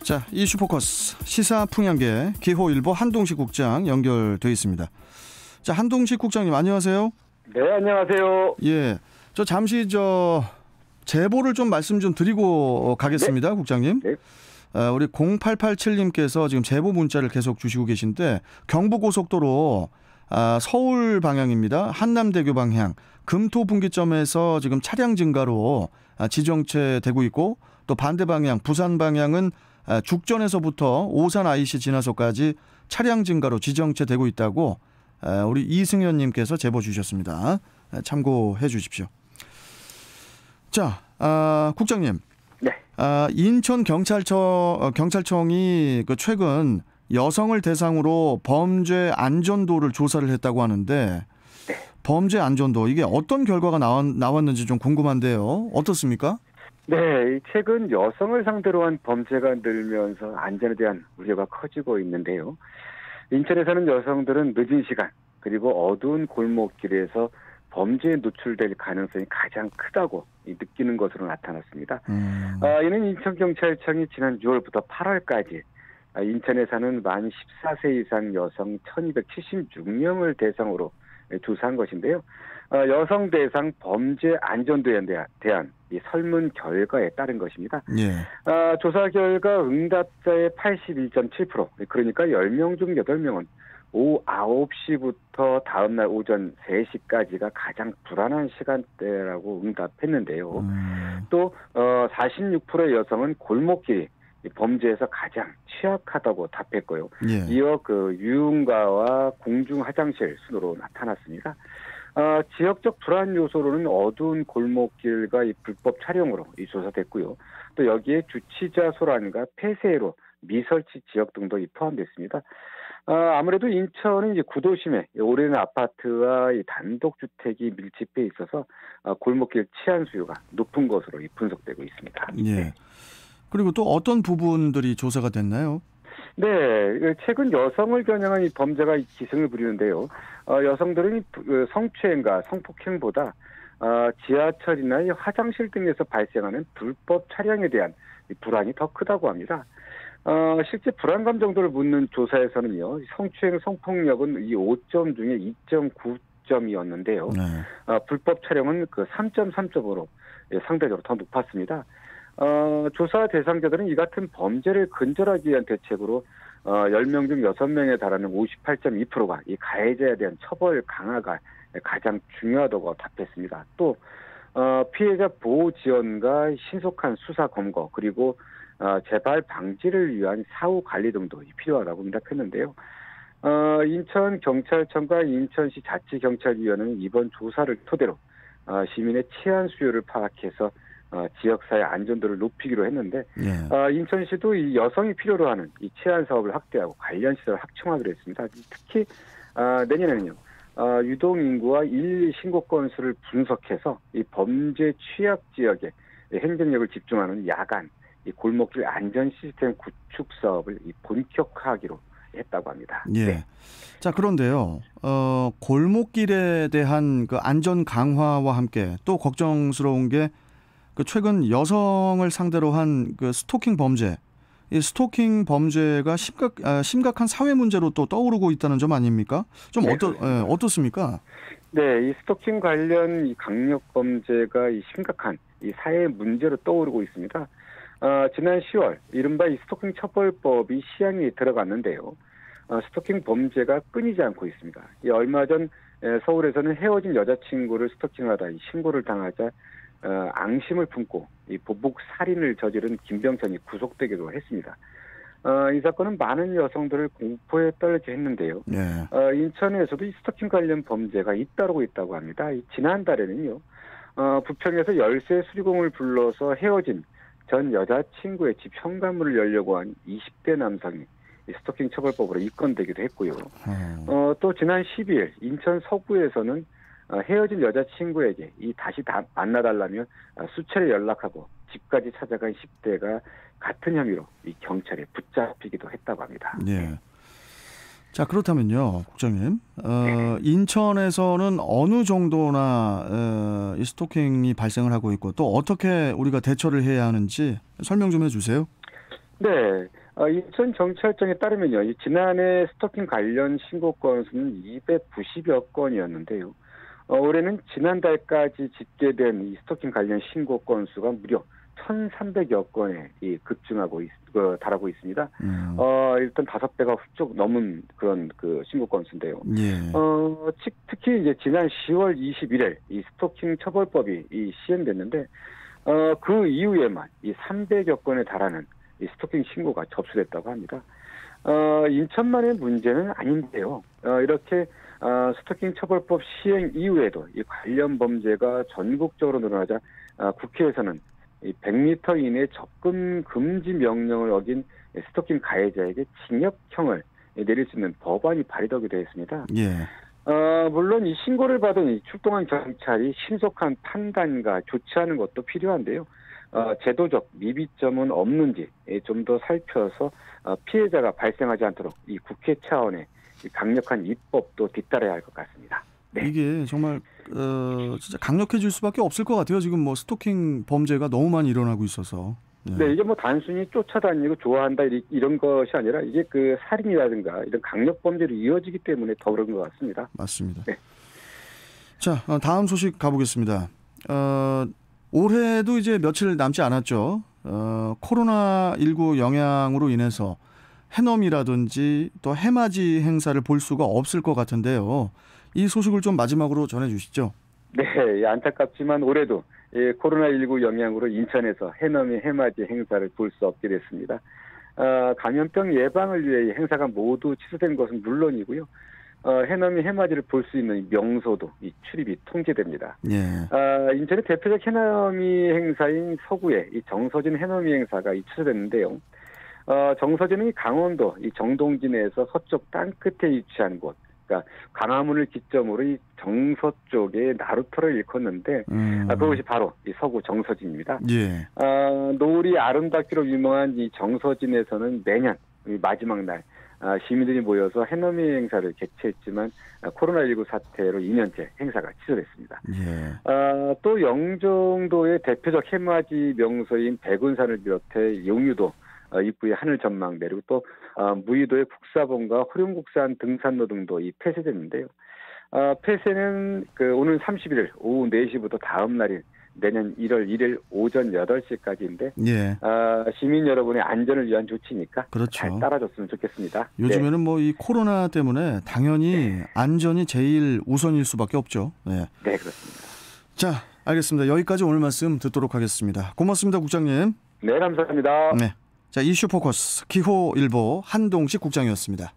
자, 이슈 포커스 시사 풍향계 기호일보 한동식 국장 연결돼 있습니다. 자, 한동식 국장님 안녕하세요. 네, 안녕하세요. 예, 저 잠시 제보를 좀 말씀 좀 드리고 가겠습니다. 네. 국장님. 네. 우리 0887님께서 지금 제보 문자를 계속 주시고 계신데 경부고속도로 서울 방향입니다. 한남대교 방향 금토분기점에서 지금 차량 증가로 지정체되고 있고, 또 반대 방향 부산 방향은 죽전에서부터 오산 IC 지나서까지 차량 증가로 지정체되고 있다고 우리 이승현님께서 제보 주셨습니다. 참고해 주십시오. 자, 국장님. 네. 인천 경찰청이 최근 여성을 대상으로 범죄 안전도를 조사를 했다고 하는데, 네. 범죄 안전도 이게 어떤 결과가 나왔는지 좀 궁금한데요. 어떻습니까? 네, 최근 여성을 상대로 한 범죄가 늘면서 안전에 대한 우려가 커지고 있는데요. 인천에서는 여성들은 늦은 시간 그리고 어두운 골목길에서 범죄에 노출될 가능성이 가장 크다고 느끼는 것으로 나타났습니다. 이는 인천경찰청이 지난 6월부터 8월까지 인천에 사는 만 14세 이상 여성 1276명을 대상으로 조사한 것인데요. 여성 대상 범죄 안전도에 대한 이 설문 결과에 따른 것입니다. 예. 조사 결과 응답자의 81.7%, 그러니까 10명 중 8명은 오후 9시부터 다음날 오전 3시까지가 가장 불안한 시간대라고 응답했는데요. 또 46%의 여성은 골목길이 범죄에서 가장 취약하다고 답했고요. 예. 이어 유흥가와 공중 화장실 순으로 나타났습니다. 지역적 불안 요소로는 어두운 골목길과 이 불법 촬영으로 조사됐고요. 또 여기에 주치자 소란과 폐쇄로 미설치 지역 등도 포함됐습니다. 아무래도 인천은 이제 구도심에 오래된 아파트와 이 단독주택이 밀집해 있어서 골목길 치안 수요가 높은 것으로 분석되고 있습니다. 예. 네. 그리고 또 어떤 부분들이 조사가 됐나요? 네, 최근 여성을 겨냥한 이 범죄가 기승을 부리는데요. 여성들은 성추행과 성폭행보다 지하철이나 이 화장실 등에서 발생하는 불법 촬영에 대한 불안이 더 크다고 합니다. 실제 불안감 정도를 묻는 조사에서는요, 성추행, 성폭력은 이 5점 중에 2.9점이었는데요. 네. 불법 촬영은 3.3점으로 상대적으로 더 높았습니다. 조사 대상자들은 이 같은 범죄를 근절하기 위한 대책으로 10명 중 6명에 달하는 58.2%가 이 가해자에 대한 처벌 강화가 가장 중요하다고 답했습니다. 또 피해자 보호 지원과 신속한 수사 검거, 그리고 재발 방지를 위한 사후 관리 등도 필요하다고 응답했는데요. 인천경찰청과 인천시 자치경찰위원회는 이번 조사를 토대로 시민의 치안 수요를 파악해서 지역사회 안전도를 높이기로 했는데, 예. 인천시도 이 여성이 필요로 하는 이 치안 사업을 확대하고 관련 시설을 확충하기로 했습니다. 특히 내년에는요, 유동 인구와 112 신고 건수를 분석해서 이 범죄 취약 지역에 행정력을 집중하는 야간 이 골목길 안전 시스템 구축 사업을 본격화하기로 했다고 합니다. 예. 네. 자, 그런데요, 골목길에 대한 안전 강화와 함께 또 걱정스러운 게 최근 여성을 상대로 한 스토킹 범죄, 이 스토킹 범죄가 심각한 사회 문제로 또 떠오르고 있다는 점 아닙니까? 좀 네, 어떻습니까? 네, 이 스토킹 관련 이 강력 범죄가 이 심각한 이 사회 문제로 떠오르고 있습니다. 지난 10월 이른바 이 스토킹 처벌법이 시행이 들어갔는데요. 스토킹 범죄가 끊이지 않고 있습니다. 얼마 전 서울에서는 헤어진 여자친구를 스토킹하다 이 신고를 당하자 앙심을 품고 이 보복 살인을 저지른 김병천이 구속되기도 했습니다. 이 사건은 많은 여성들을 공포에 떨게 했는데요. 네. 인천에서도 이 스토킹 관련 범죄가 잇따르고 있다고 합니다. 지난달에는요, 부평에서 열쇠 수리공을 불러서 헤어진 전 여자친구의 집 현관문을 열려고 한 20대 남성이 스토킹 처벌법으로 입건되기도 했고요. 또 지난 12일 인천 서구에서는 헤어진 여자친구에게 다시 만나달라며 수차례 연락하고 집까지 찾아간 10대가 같은 혐의로 이 경찰에 붙잡히기도 했다고 합니다. 네. 자, 그렇다면요, 국장님, 인천에서는 어느 정도나 이 스토킹이 발생을 하고 있고 또 어떻게 우리가 대처를 해야 하는지 설명 좀 해주세요. 네, 인천경찰청에 따르면요, 이 지난해 스토킹 관련 신고 건수는 290여 건이었는데요. 올해는 지난달까지 집계된 이 스토킹 관련 신고 건수가 무려 1,300여 건에 급증하고 달하고 있습니다. 일단 5배가 훌쩍 넘은 그런 그 신고 건수인데요. 예. 특히 이제 지난 10월 21일 이 스토킹 처벌법이 시행됐는데 그 이후에만 이 300여 건에 달하는 이 스토킹 신고가 접수됐다고 합니다. 인천만의 문제는 아닌데요. 이렇게 스토킹 처벌법 시행 이후에도 이 관련 범죄가 전국적으로 늘어나자 국회에서는 이 100m 이내 접근 금지 명령을 어긴 스토킹 가해자에게 징역형을 내릴 수 있는 법안이 발의되기도 했습니다. 예. 물론 이 신고를 받은 이 출동한 경찰이 신속한 판단과 조치하는 것도 필요한데요. 제도적 미비점은 없는지 좀 더 살펴서 피해자가 발생하지 않도록 이 국회 차원의 강력한 입법도 뒤따라야 할 것 같습니다. 네. 이게 정말 진짜 강력해질 수밖에 없을 것 같아요. 지금 뭐 스토킹 범죄가 너무 많이 일어나고 있어서. 네, 이게 뭐 단순히 쫓아다니고 좋아한다 이런 것이 아니라 이게 그 살인이라든가 이런 강력 범죄로 이어지기 때문에 더 그런 것 같습니다. 맞습니다. 네. 자, 다음 소식 가보겠습니다. 올해도 이제 며칠 남지 않았죠. 코로나19 영향으로 인해서 해넘이라든지 또 해맞이 행사를 볼 수가 없을 것 같은데요. 이 소식을 좀 마지막으로 전해주시죠. 네, 안타깝지만 올해도 코로나19 영향으로 인천에서 해넘이 해맞이 행사를 볼 수 없게 됐습니다. 감염병 예방을 위해 행사가 모두 취소된 것은 물론이고요. 해넘이 해맞이를 볼 수 있는 명소도 이 출입이 통제됩니다. 예. 인천의 대표적 해넘이 행사인 서구의 이 정서진 해넘이 행사가 취소됐는데요. 정서진은 강원도 이 정동진에서 서쪽 땅끝에 위치한 곳, 그러니까 광화문을 기점으로 이 정서 쪽에 나루터를 일컫는데 그것이 바로 이 서구 정서진입니다. 예. 노을이 아름답기로 유명한 이 정서진에서는 매년 이 마지막 날 시민들이 모여서 해넘이 행사를 개최했지만 코로나19 사태로 2년째 행사가 취소됐습니다. 예. 또 영종도의 대표적 해맞이 명소인 백운산을 비롯해 용유도 입구의 하늘 전망대 그리고 또 무의도의 국사봉과 호룡국산 등산로 등도 폐쇄됐는데요. 폐쇄는 오늘 31일 오후 4시부터 다음 날인 내년 1월 1일 오전 8시까지인데 예. 시민 여러분의 안전을 위한 조치니까 그렇죠. 잘 따라줬으면 좋겠습니다. 요즘에는 뭐 이 코로나 때문에 당연히 안전이 제일 우선일 수밖에 없죠. 네, 그렇습니다. 자, 알겠습니다. 여기까지 오늘 말씀 듣도록 하겠습니다. 고맙습니다, 국장님. 네, 감사합니다. 네. 자, 이슈 포커스 기호일보 한동식 국장이었습니다.